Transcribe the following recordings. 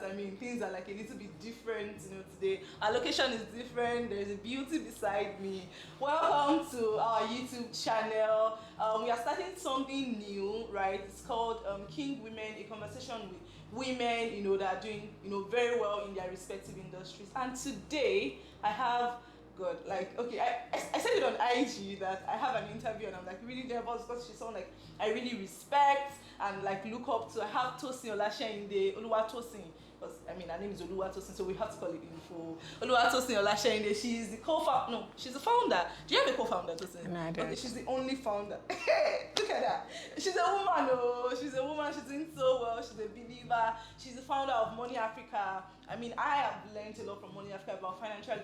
that, I mean, things are like a little bit different, you know, today. Our location is different. There's a beauty beside me. Welcome to our YouTube channel. We are starting something new, right? It's called King Women, a conversation with women, you know, that are doing, you know, very well in their respective industries. And today, I have God, like, okay, I said it on IG that I have an interview and I'm like really nervous because she's someone like I really respect and like look up to. I have Tosin Olasehinde, Tosin, because I mean her name is Tosin, so we have to call it info. Tosin Olasehinde, she's the co-founder, no, she's the founder. Do you have a co-founder, Tosin? No, I don't. Okay, she's the only founder. Look at that. She's a woman, oh, she's doing so well, she's a believer, she's the founder of Money Africa. I mean, I have learned a lot from Money Africa about financial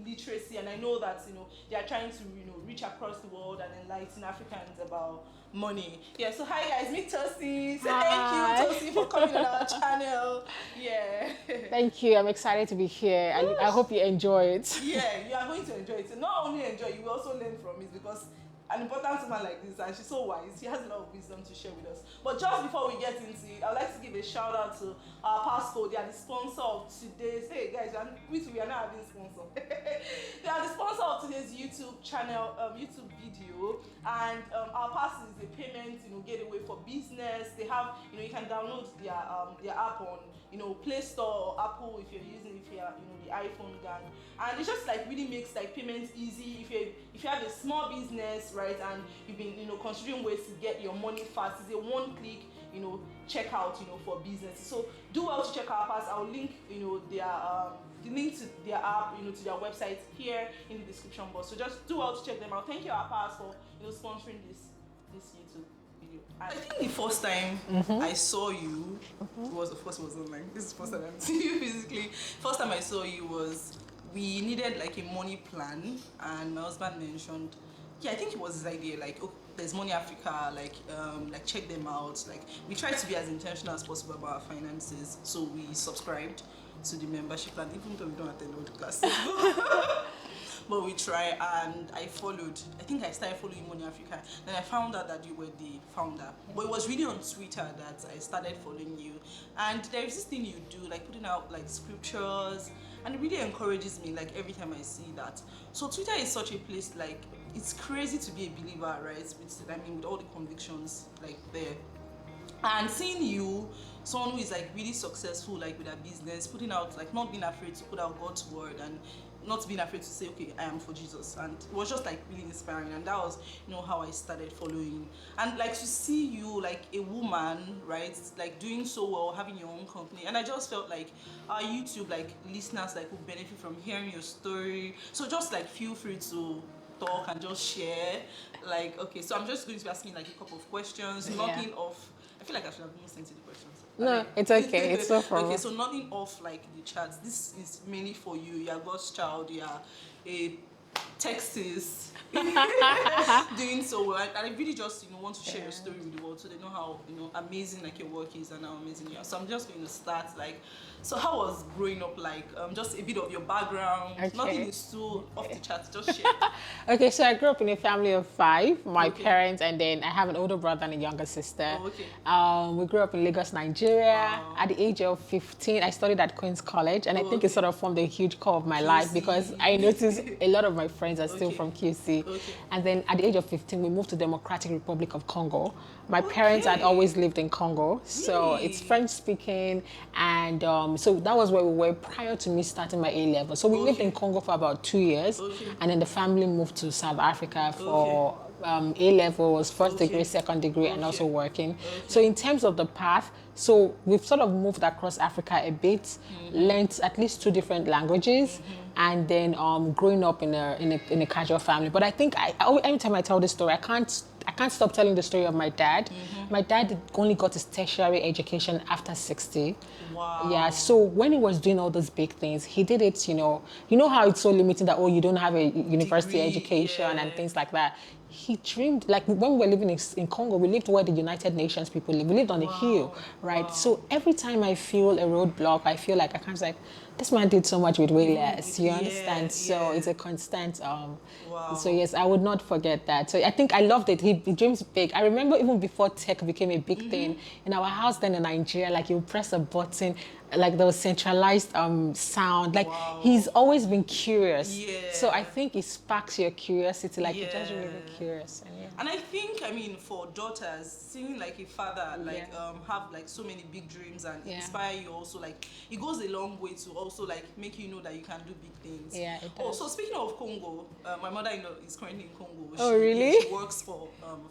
literacy, and I know that, you know, they are trying to, you know, reach across the world and enlighten Africans about money. Yeah, so hi guys, meet Tosin. So thank you, Tosin, for coming on our channel. Yeah. Thank you. I'm excited to be here. I hope you enjoy it. Yeah, you are going to enjoy it. So not only enjoy, you will also learn from it, because an important woman like this, and she's so wise, she has a lot of wisdom to share with us. But just before we get into it, I'd like to give a shout out to our Passcode. They are the sponsor of today's, hey guys, we are not having sponsor. They are the sponsor of today's YouTube channel, YouTube video, and our Pass is a payment, you know, gateway for business. They have, you know, you can download their app on, you know, Play Store or Apple if you're using, if you're, you know, the iPhone gang, and it just like really makes like payments easy. If you have a small business, right, and you've been, you know, considering ways to get your money fast, it's a one-click, you know, checkout, you know, for business. So do well to check our Pass. I'll link, you know, the link to their app, you know, to their website here in the description box. So just do well to check them out. Thank you, our Pass, for, you know, sponsoring this YouTube video. I think the first time I saw you was, of course, it was online. This is the first time I'm seeing you physically. First time I saw you was, we needed like a money plan, and my husband mentioned, yeah, I think it was his idea, like, oh, there's Money Africa, like check them out. Like, we try to be as intentional as possible about our finances, so we subscribed to the membership plan, even though we don't attend all the classes. But we try, and I followed. I think I started following Money Africa. Then I found out that you were the founder. But it was really on Twitter that I started following you. And there is this thing you do, like putting out like scriptures, and it really encourages me, like every time I see that. So Twitter is such a place, like, it's crazy to be a believer, right? With all the convictions like there. And seeing you, someone who is like really successful, like with a business, putting out, like not being afraid to put out God's word, and not being afraid to say, okay, I am for Jesus. And it was just like really inspiring, and that was, you know, how I started following. And like to see you, like a woman, right, like doing so well, having your own company, and I just felt like our YouTube like listeners like would benefit from hearing your story. So just like feel free to talk and just share. Like, okay, so I'm just going to be asking like a couple of questions, nothing off. I feel like I should have even sent you the questions. No, it's okay. It's so fun. Okay, so nothing off like the charts. This is mainly for you. You're God's child. You're a Texas doing so well. And I really just, you know, want to share your story with the world, so they know how, you know, amazing like your work is and how amazing you are. So I'm just going to start like, so how was growing up like? Just a bit of your background. Okay. Nothing is too off the charts. Just share. Okay, so I grew up in a family of 5. My parents, and then I have an older brother and a younger sister. Oh, okay. We grew up in Lagos, Nigeria. At the age of 15, I studied at Queen's College, and I think it sort of formed a huge core of my life, because I noticed a lot of my friends are still from QC. And then at the age of 15, we moved to Democratic Republic of Congo. My parents had always lived in Congo, so it's French speaking, and so that was where we were prior to me starting my A-level. So we lived in Congo for about 2 years, and then the family moved to South Africa for A-levels, first degree, second degree, and also working. So in terms of the path, so we've sort of moved across Africa a bit, learned at least 2 different languages, and then growing up in a casual family. But I think every time I tell this story, I can't stop telling the story of my dad. My dad only got his tertiary education after 60. Wow. Yeah, so when he was doing all those big things, he did it, you know how it's so limiting that, oh, you don't have a university education and things like that. He dreamed, like when we were living in Congo, we lived where the United Nations people live. We lived on a hill, right? So every time I feel a roadblock, I feel like I can't, like, this man did so much with way less, you understand? So it's a constant, so yes, I would not forget that. So I think I loved it. He dreams big. I remember even before tech became a big thing, in our house then in Nigeria, like you press a button, like the centralized sound. Like Wow. he's always been curious. Yeah. So I think it sparks your curiosity. Like you're just Yeah. really curious. And And I think, I mean, for daughters, seeing like a father like Yeah. have like so many big dreams and Yeah. inspire you also, like it goes a long way to also like make you know that you can do big things. Yeah, it Oh, does. so speaking of Congo, my mother-in-law is currently in Congo. Oh, really? She works for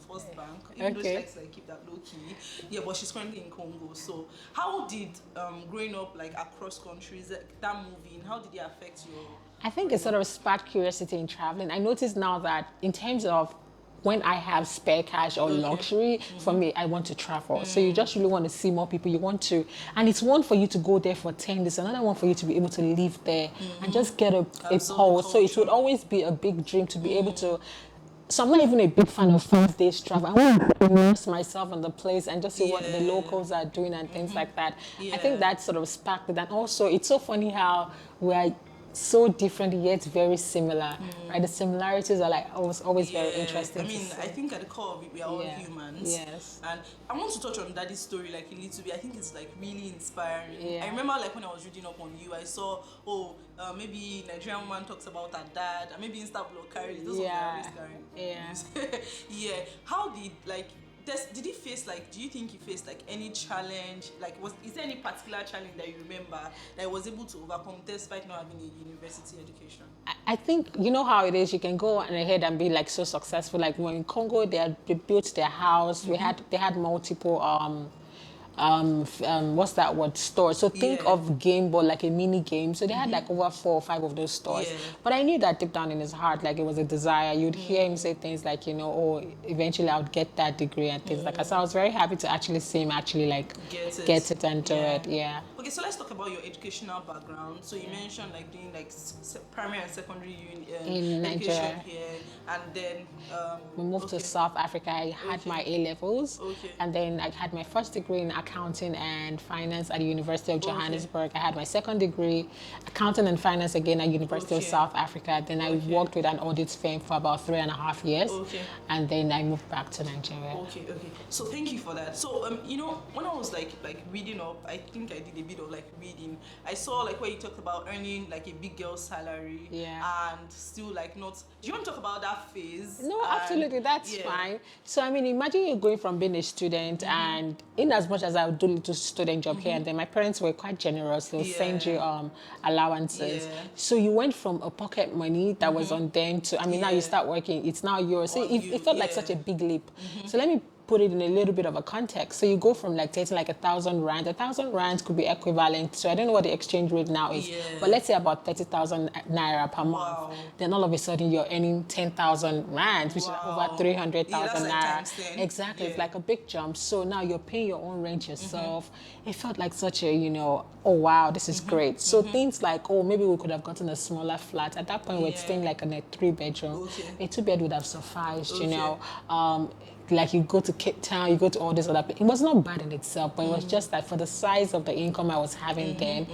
First Bank, even though she Okay. likes to like keep that low key. Yeah, but she's currently in Congo. So how did growing up like across countries, that moving, how did it affect your? I think it sort of sparked curiosity in traveling. I notice now that in terms of when I have spare cash or luxury, for me, I want to travel. So you just really want to see more people. You want to, and it's one for you to go there for 10 days, another one for you to be able to live there and just get a pulse. So it would always be a big dream to be able to. So I'm not even a big fan of 5 days travel. I want to immerse myself in the place and just see what the locals are doing and things like that. I think that sort of sparked it. And also, it's so funny how we're so different yet very similar, right? The similarities are like always very interesting. I mean, I think at the core of it, we are all humans. Yes. And I want to touch on Daddy's story like a little bit. I think it's like really inspiring. Yeah. I remember like when I was reading up on you, I saw maybe Nigerian woman talks about her dad, and maybe Insta blog carries those Yeah. yeah. Yeah. How did like? Did he face like? Do you think he faced like any challenge? Like, is there any particular challenge that you remember that he was able to overcome despite not having a university education? I think you know how it is. You can go on ahead and be like so successful. Like when in Congo, they built their house. They had multiple what's that word, stores. So think of Game Boy like a mini game. So they had like over 4 or 5 of those stores. Yeah. But I knew that deep down in his heart, like it was a desire. You'd hear him say things like, you know, oh, eventually I would get that degree and things like that. So I was very happy to actually see him actually like get it and do it. Yeah. Okay, so let's talk about your educational background. So you mentioned like doing like primary and secondary in Nigeria here, and then we moved to South Africa. I had my A levels, and then I had my first degree in accounting and finance at the University of Johannesburg. I had my second degree, accounting and finance again at University of South Africa. Then I worked with an audit firm for about 3.5 years, and then I moved back to Nigeria. Okay. So thank you for that. So you know, when I was like reading up, I think I did a bit of like reading. I saw like where you talked about earning like a big girl salary, and still like not. Do you want to talk about that phase? No, absolutely, that's fine. So I mean, imagine you're going from being a student, and in as much as I would do little student job here and then, my parents were quite generous. They'll send you allowances. So you went from a pocket money that was on them to, I mean, now you start working, it's now yours. So it felt like such a big leap. So let me put it in a little bit of a context. So you go from like taking like 1,000 rand. 1,000 rands could be equivalent. So I don't know what the exchange rate now is, but let's say about 30,000 naira per month. Then all of a sudden you're earning 10,000 rands, which is over 300,000 naira. Exactly, it's like a big jump. So now you're paying your own rent yourself. It felt like such a, you know, oh wow, this is great. So things like, oh, maybe we could have gotten a smaller flat. At that point, we're staying like in a 3-bedroom. A 2-bed would have sufficed, you know. Like you go to Cape Town, you go to all these other places. It was not bad in itself, but it was just that for the size of the income I was having then,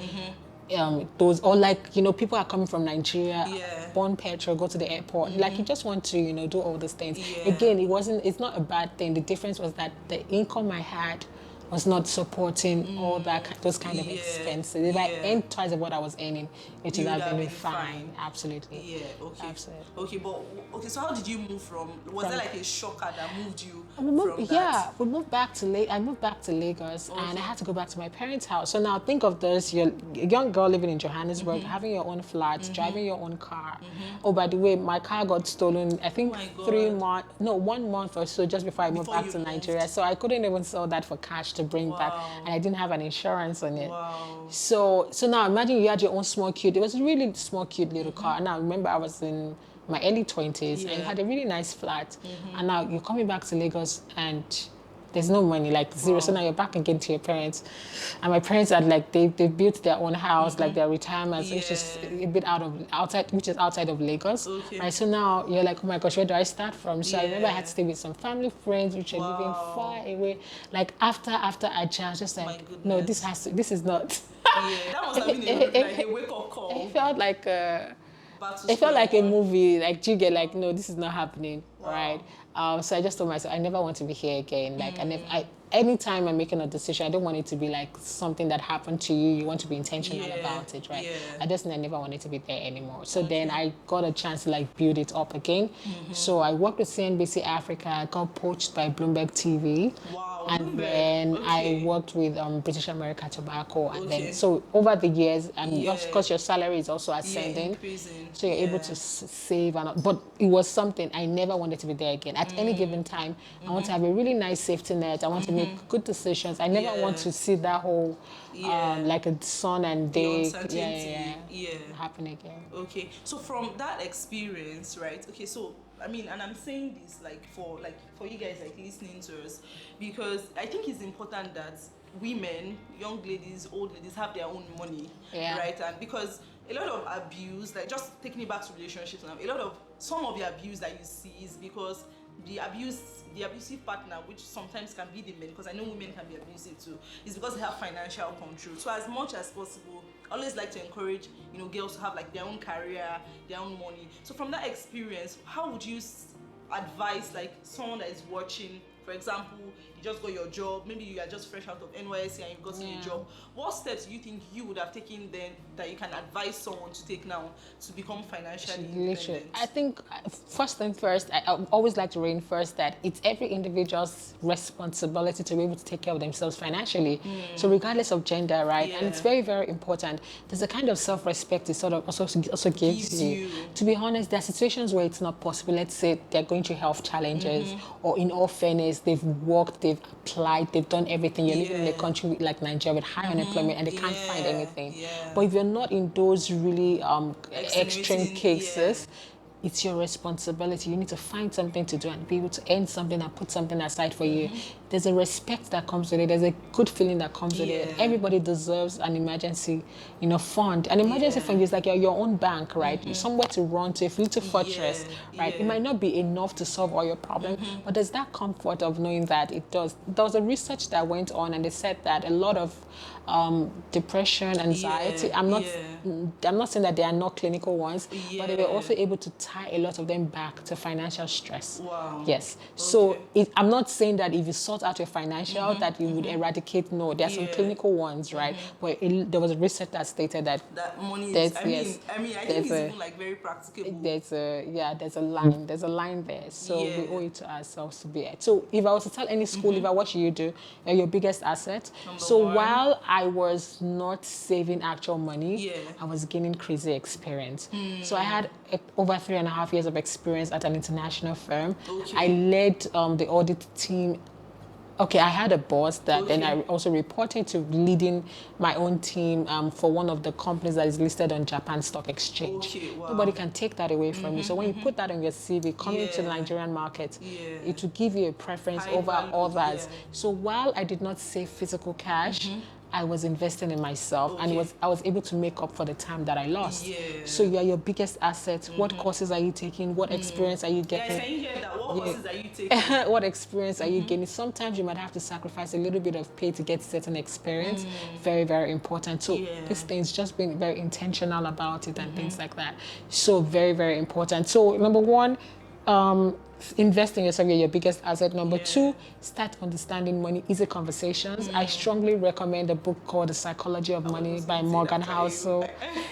those, or like, you know, people are coming from Nigeria, burn petrol, go to the airport. Like you just want to, you know, do all those things. Again, it's not a bad thing. The difference was that the income I had was not supporting all those kind of expenses. If I earned twice of what I was earning, it would have been fine. Absolutely. Yeah. Okay. Absolutely. Okay, but so how did you move from? Was there like a shocker that moved you? We moved back to I moved back to Lagos, and I had to go back to my parents' house. So now think of this: you're a young girl living in Johannesburg, having your own flat, driving your own car. Oh, by the way, my car got stolen. I think 1 month or so just before I moved back to Nigeria. So I couldn't even sell that for cash to bring back, and I didn't have an insurance on it. So now imagine you had your own small cute. It was a really small cute little car. And I remember I was in my early 20s and you had a really nice flat, and now you're coming back to Lagos and there's no money, like zero. So now you're back again to your parents, and my parents are like they built their own house, like their retirement, which is a bit outside of Lagos. Right, so now you're like, oh my gosh, where do I start from? So I remember I had to stay with some family friends which are living far away. Like after I just like, no, this is not. That must have been like a wake up call. It felt like Battle It felt like a Square One. movie. Like, you get like, no, this is not happening, right? So I just told myself, I never want to be here again. Like, anytime I'm making a decision, I don't want it to be like something that happened to you. You want to be intentional about it, right? I just never wanted to be there anymore. So then I got a chance to like build it up again. So I worked with CNBC Africa. I got poached by Bloomberg TV. Wow, And Bloomberg. then I worked with British America Tobacco. And then, so over the years, and of course your salary is also ascending. Increasing. So you're able to save, but it was something I never wanted to be there again. At any given time, I want to have a really nice safety net. I want to make good decisions. I never want to see that whole, like a sun and day, happen again. Okay, so from that experience, right? Okay, so I mean, and I'm saying this for you guys like listening to us, because I think it's important that women, young ladies, old ladies have their own money, right? And because a lot of abuse, like just taking it back to relationships now, some of the abuse that you see is because the abusive partner, which sometimes can be the men, because I know women can be abusive too, is because they have financial control. So as much as possible, I always like to encourage, girls to have like their own career, their own money. So from that experience, how would you advise like someone that is watching? For example, you just got your job, maybe you are just fresh out of NYSC and you've gotten a job. What steps do you think you would have taken then that you can advise someone to take now to become financially independent? I think first thing first, I always like to reinforce that it's every individual's responsibility to be able to take care of themselves financially. So regardless of gender, right? And it's very, very important. There's a kind of self-respect it sort of also gives you. To be honest, there are situations where it's not possible. Let's say they're going through health challenges, or in all fairness, they've worked, they've applied, they've done everything. You're living in a country like Nigeria with high unemployment and they can't find anything. But if you're not in those really extreme cases, it's your responsibility. You need to find something to do and be able to earn something and put something aside for you. There's a respect that comes with it. There's a good feeling that comes with it. Everybody deserves an emergency, fund. An emergency fund is like your own bank, right? Somewhere to run to, a little fortress, right? It might not be enough to solve all your problems, but there's that comfort of knowing that it does. There was a research that went on, and they said that a lot of depression, anxiety. I'm not saying that they are not clinical ones, but they were also able to tie a lot of them back to financial stress. Wow. Yes. So I'm not saying that if you sort out your financial that you would eradicate. No, there are some clinical ones, right? But there was a research that stated that money is. I think it's even like very practicable. There's a line. There's a line there. So we owe it to ourselves to be it. So if I was to tell any school leaver, what should you do? You're your biggest asset. Number one. While I was not saving actual money, I was gaining crazy experience. So I had over 3.5 years of experience at an international firm. I led the audit team. Okay, I had a boss that then I also reported to leading my own team for one of the companies that is listed on Japan Stock Exchange. Nobody can take that away from you. So when you put that on your CV, coming to the Nigerian market, it will give you a preference over others. So while I did not save physical cash, I was investing in myself, and I was able to make up for the time that I lost. So you are your biggest asset. What courses are you taking? What experience are you getting? Can you hear that? What courses are you taking? What experience are you getting? Sometimes you might have to sacrifice a little bit of pay to get certain experience. Very, very important. So these things, just being very intentional about it and things like that. So very, very important. So number one, invest in yourself, you're your biggest asset. Number two, start understanding money, easy conversations. I strongly recommend a book called The Psychology of Money by Morgan Housel.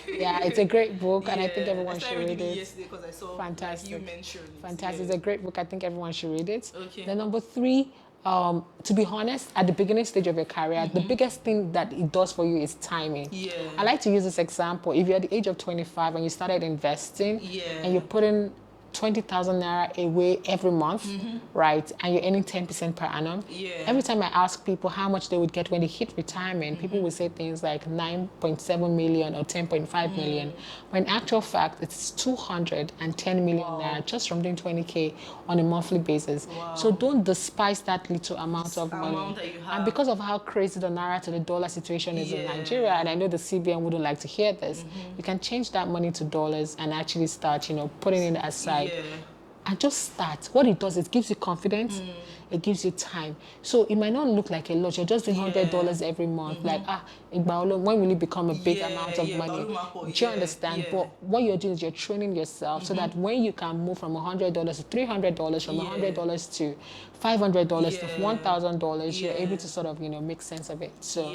It's a great book, and I think everyone should read it. Yesterday because I saw fantastic. you mentioned it. Fantastic. It's a great book. I think everyone should read it. Then number three, to be honest, at the beginning stage of your career, the biggest thing that it does for you is timing. I like to use this example. If you're at the age of 25 and you started investing, and you put in 20,000 naira away every month, right? And you're earning 10% per annum. Every time I ask people how much they would get when they hit retirement, people will say things like 9.7 million or 10.5 million. When in actual fact, it's 210 million naira just from doing 20K on a monthly basis. So don't despise that little amount of money. That you have. And because of how crazy the naira to the dollar situation is in Nigeria, and I know the CBN wouldn't like to hear this, you can change that money to dollars and actually start, putting it aside. and just start. What it does, it gives you confidence, it gives you time. So it might not look like a lot. You're just doing $100 every month. Like, when will it become a big amount of money? Do you understand? But what you're doing is you're training yourself so that when you can move from $100 to $300, from $100 to $500 to $1,000, you're able to sort of, make sense of it. So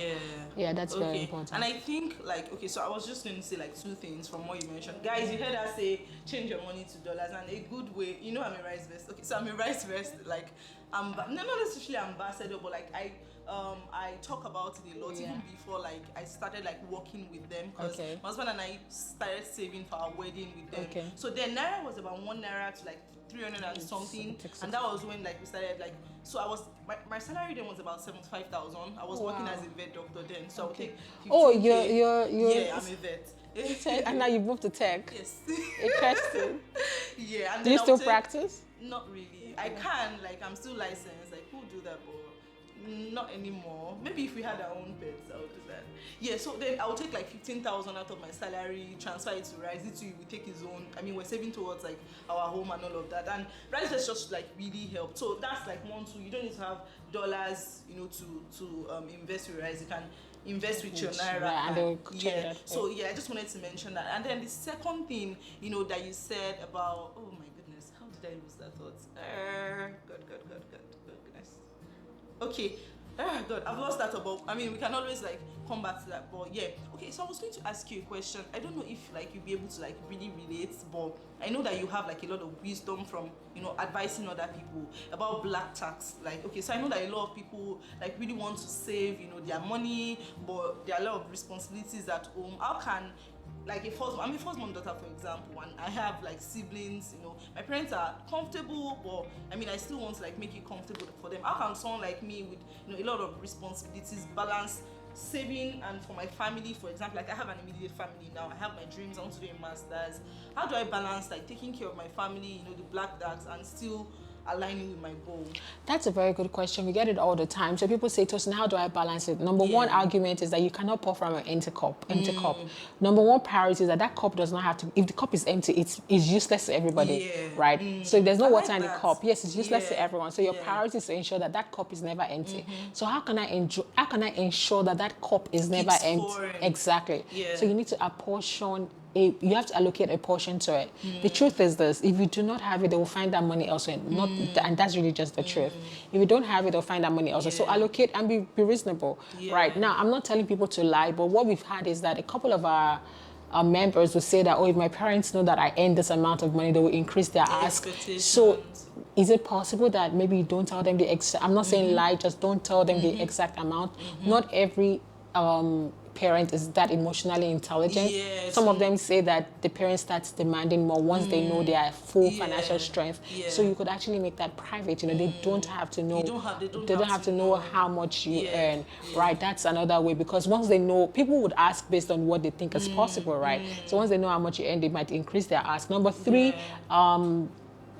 yeah, that's very important. And I think, like, okay, so I was just going to say like two things from what you mentioned. Guys, you heard us say change your money to dollars, and a good way, I'm a rice vest. Okay, so I'm a rice vest, like, not necessarily ambassador, but like I talk about it a lot even before like I started like working with them, because my husband and I started saving for our wedding with them. So then naira was about $1 to like 300 and something, and that was when like we started like, so I was my salary then was about 75,000. I was working as a vet doctor then, so I would take 15K. You're I'm a vet. And now you moved to tech. Yes. Interesting. Yeah. And do you still practice? Not really. I can, like, I'm still licensed. Like, who do that, but not anymore. Maybe if we had our own pets, I would do that. Yeah, so then I would take like 15,000 out of my salary, transfer it to Rise. It will take his own. I mean, we're saving towards like our home and all of that. And Rise has just like really helped. So that's like 1, 2. You don't need to have dollars, to invest with Rise. You can invest with your naira. So I just wanted to mention that. And then the second thing, that you said about, oh my goodness, how did I lose that thought? God, goodness. Okay. God, I've lost that about. I mean, we can always like come back to that, but yeah. Okay, so I was going to ask you a question. I don't know if like you'll be able to like really relate, but I know that you have like a lot of wisdom from advising other people about black tax. Like, okay, so I know that a lot of people like really want to save their money, but there are a lot of responsibilities at home. How can I'm a first mom daughter, for example, and I have like siblings, my parents are comfortable, but I mean I still want to like make it comfortable for them. How can someone like me with a lot of responsibilities balance saving and for my family? For example, like I have an immediate family now, I have my dreams, I want to do a master's. How do I balance like taking care of my family, the black tax, and still aligning with my goal? That's a very good question. We get it all the time. So people say, Tosin, how do I balance it? Number one argument is that you cannot pour from an empty cup. Number one priority is that cup does not have to, if the cup is empty, it's useless to everybody, right? So if there's no water in the cup, yes, it's useless to everyone. So your priority is to ensure that cup is never empty. So how can I ensure that cup is never empty? Exactly. So you need to apportion you have to allocate a portion to it. The truth is this: if you do not have it, they will find that money elsewhere. And that's really just the truth. If you don't have it, they'll find that money elsewhere. So allocate and be reasonable. Right now, I'm not telling people to lie, but what we've had is that a couple of our members will say that, if my parents know that I earn this amount of money, they will increase their ask. So is it possible that maybe you don't tell them the exact? I'm not saying lie, just don't tell them the exact amount. Not every parent is that emotionally intelligent. Some of them say that the parent starts demanding more once they know their full financial strength. So you could actually make that private. They don't have to know. They don't have to know how much you earn. Right? That's another way, because once they know, people would ask based on what they think is possible. Right? So once they know how much you earn, they might increase their ask. Number 3.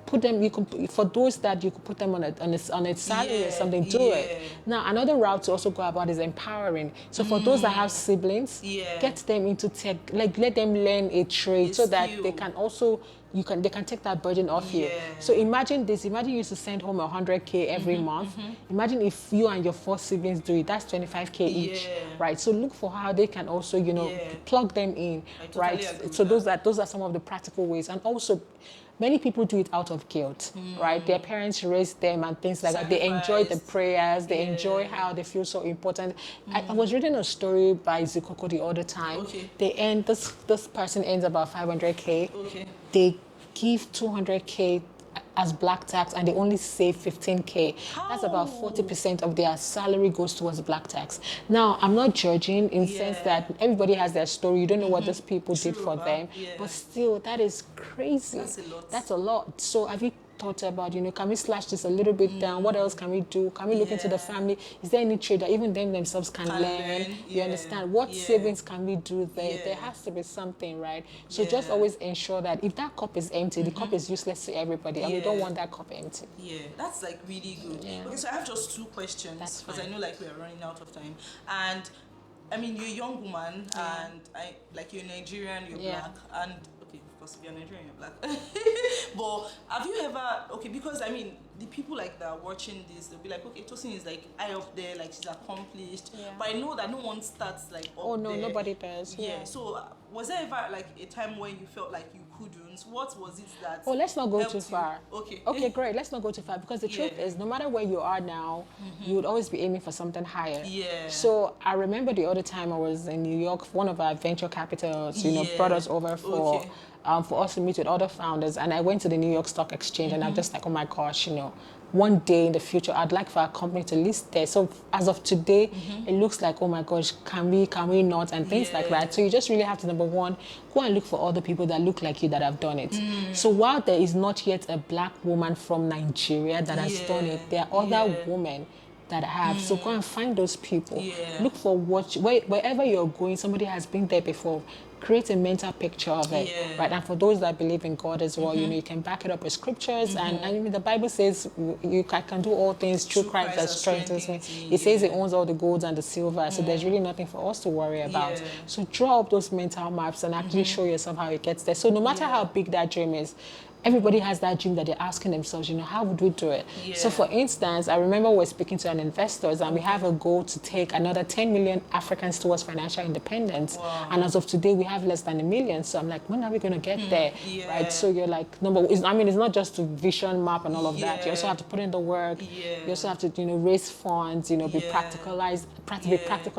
Put them. For those that you could put them on a salary or something. Do it. Now another route to also go about is empowering. So for those that have siblings, get them into tech. Like let them learn a trade so that they can also they can take that burden off you. So imagine this. Imagine you used to send home 100K every month. Imagine if you and your 4 siblings do it. That's 25K each, right? So look for how they can also plug them in, right? So those are some of the practical ways, and also. Many people do it out of guilt, right? Their parents raised them and things like that. They enjoy the prayers. They enjoy how they feel so important. I was reading a story by Zikoko the other time. They earn, this person earns about 500K. They give 200K as black tax, and they only save 15K. That's about 40% of their salary goes towards black tax. Now, I'm not judging in the sense that everybody has their story. You don't know what those people did for them. But still, that is crazy. That's a lot. So have you thought about, can we slash this a little bit down? What else can we do? Can we look into the family? Is there any trade that even them themselves can learn? You understand? What savings can we do there? There has to be something, right? So just always ensure that if that cup is empty, the cup is useless to everybody, and we don't want that cup empty. That's like really good. Okay, so I have just 2 questions, because I know like we are running out of time. And I mean, you're a young woman, and you're Nigerian, you're black, and course, if you're Nigerian, you're black. But have you ever, okay, because I mean, the people like that are watching this, they'll be like, okay, Tosin is like high up there, like she's accomplished. Yeah. But I know that no one starts like up Oh no, there. nobody does. Yeah. So was there ever like a time when you felt like you couldn't? What was it that? Oh, let's not go helped too you? far. Okay. Okay, great. Let's not go too far because the truth is, no matter where you are now, you would always be aiming for something higher. Yeah. So I remember the other time I was in New York, one of our venture capitals, brought us over for us to meet with other founders, and I went to the New York Stock Exchange, and I'm just like, oh my gosh, one day in the future, I'd like for our company to list there. So as of today, it looks like, oh my gosh, can we not, and things like that. So you just really have to, number one, go and look for other people that look like you that have done it. So while there is not yet a black woman from Nigeria that has done it, there are other women that have. So go and find those people. Look for wherever you're going, somebody has been there before. Create a mental picture of it, right? And for those that believe in God as well, you can back it up with scriptures. And I mean, the Bible says I can do all things through Christ that strengthens me. It says it owns all the gold and the silver, so there's really nothing for us to worry about. So draw up those mental maps and actually show yourself how it gets there. So no matter how big that dream is, everybody has that dream that they're asking themselves, how would we do it? So for instance, I remember we're speaking to an investors and we have a goal to take another 10 million Africans towards financial independence. And as of today, we have less than 1 million. So I'm like, when are we going to get there? Right? So you're like, it's not just to vision map and all of that. You also have to put in the work. You also have to, raise funds, be practical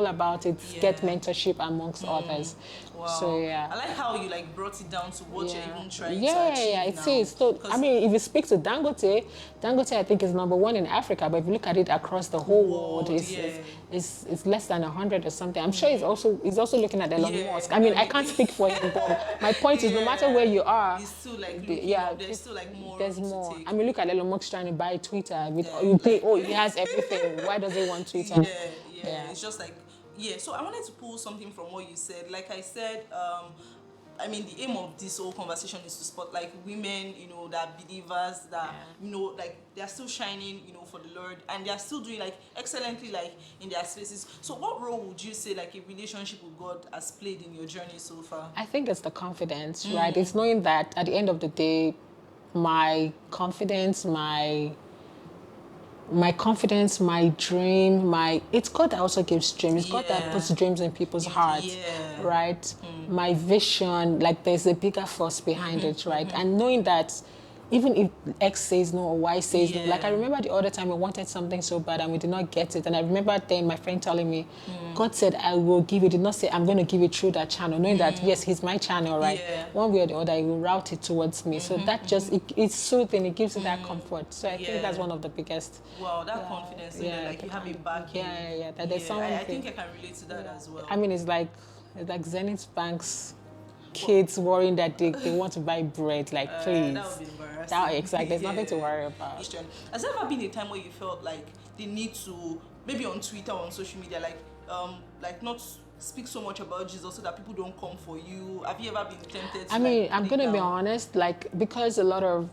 about it, get mentorship amongst others. Wow. So I like how you brought it down to what you're even trying to achieve it now. is. So I mean, if you speak to Dangote I think is #1 in Africa, but if you look at it across the whole world, it's less than 100 or something. I'm sure he's also looking at Elon Musk. I mean, I can't speak for him, but my point is, no matter where you are, he's still there's still more. There's more. I mean, look at Elon Musk trying to buy Twitter. You think, he has everything. Why does he want Twitter? It's just like. So I wanted to pull something from what you said. Like I said, I mean, the aim of this whole conversation is to spotlight women, that are believers, that, like they are still shining, for the Lord, and they are still doing excellently, in their spaces. So what role would you say, a relationship with God has played in your journey so far? I think it's the confidence, right? It's knowing that at the end of the day, my confidence, my dream, it's God that also gives dreams. It's God that puts dreams in people's hearts, right? My vision, there's a bigger force behind it, right? And knowing that even if X says no or Y says no, I remember the other time we wanted something so bad and we did not get it. And I remember then my friend telling me, God said, I will give it. Did not say, I'm going to give it through that channel. Knowing that, yes, he's my channel, right? One way or the other, he will route it towards me. So that just, it's soothing. It gives you that comfort. So I think that's one of the biggest. Wow, that confidence. You have a backing. That there's someone. I think I can relate to that as well. I mean, it's like Zenith Bank's kids worrying that they want to buy bread, please. That would be embarrassing. Exactly. There's nothing to worry about. Has there ever been a time where you felt like the need to, maybe on Twitter or on social media, not speak so much about Jesus so that people don't come for you? Have you ever been tempted to, I'm going to be honest, because a lot of,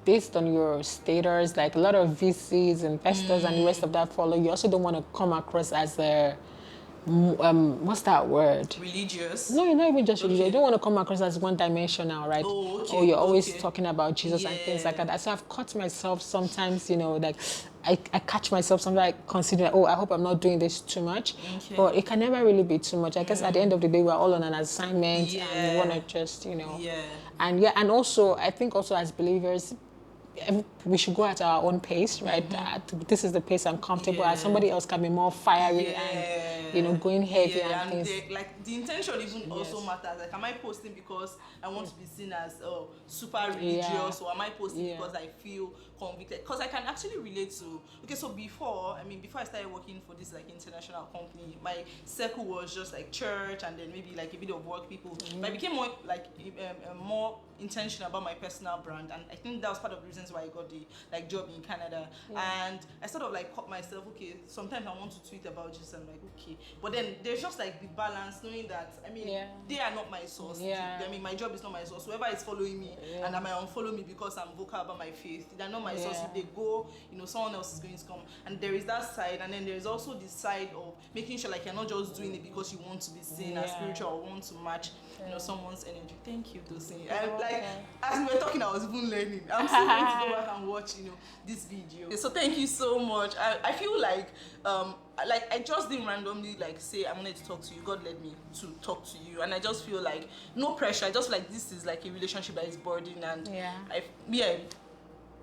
based on your status, a lot of VCs, investors, and the rest of that follow, you also don't want to come across as a what's that word? Religious? No, you're not even just religious. You don't want to come across as one-dimensional, right? Or you're always talking about Jesus and things like that. So I've caught myself sometimes, I catch myself sometimes considering, I hope I'm not doing this too much. But it can never really be too much. I guess at the end of the day, we're all on an assignment and we want to just, And also, I think also as believers, we should go at our own pace, right? This is the pace I'm comfortable at. Somebody else can be more fiery and, going heavy and things. The intention even also matters. Am I posting because I want to be seen as super religious, or am I posting because I feel convicted? Because I can actually relate to. Okay, so before I started working for this international company, my circle was just church and then maybe a bit of work people. But I became more more intentional about my personal brand, and I think that was part of the reasons why I got the job in Canada. And I sort of caught myself, okay, sometimes I want to tweet about Jesus, and I'm okay, but then there's just the balance, knowing that they are not my source. I mean, my job is not my source. Whoever is following me and they might unfollow me because I'm vocal about my faith, they're not my source. If they go, you know, someone else is going to come. And there is that side, and then there's also the side of making sure like you're not just doing it because you want to be seen as spiritual or want to match, you know, someone's energy. Thank you, Tosin. Like as we were talking, I was even learning. I'm still going to go back and watch, you know, this video. So thank you so much. I feel like I just didn't randomly like say I wanted to talk to you. God led me to talk to you, and I just feel like no pressure. I just feel like this is like a relationship that is burdened, and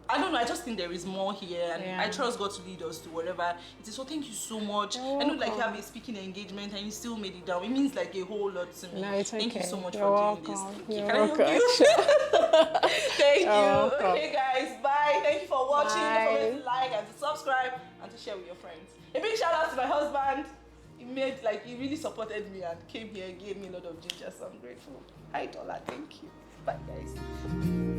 I don't know, I just think there is more here, and I trust God to lead us to whatever it is. So thank you so much. I know like you have a speaking engagement and you still made it down. It means like a whole lot to me. No, it's okay. Thank you so much You're for welcome. doing this. You're Can I help welcome. you? Thank you. Welcome. Okay guys, bye. Thank you for watching. Bye. Don't forget to like and to subscribe and to share with your friends. A big shout out to my husband. He really supported me and came here, gave me a lot of ginger, so I'm grateful. Hi Dola, thank you. Bye guys.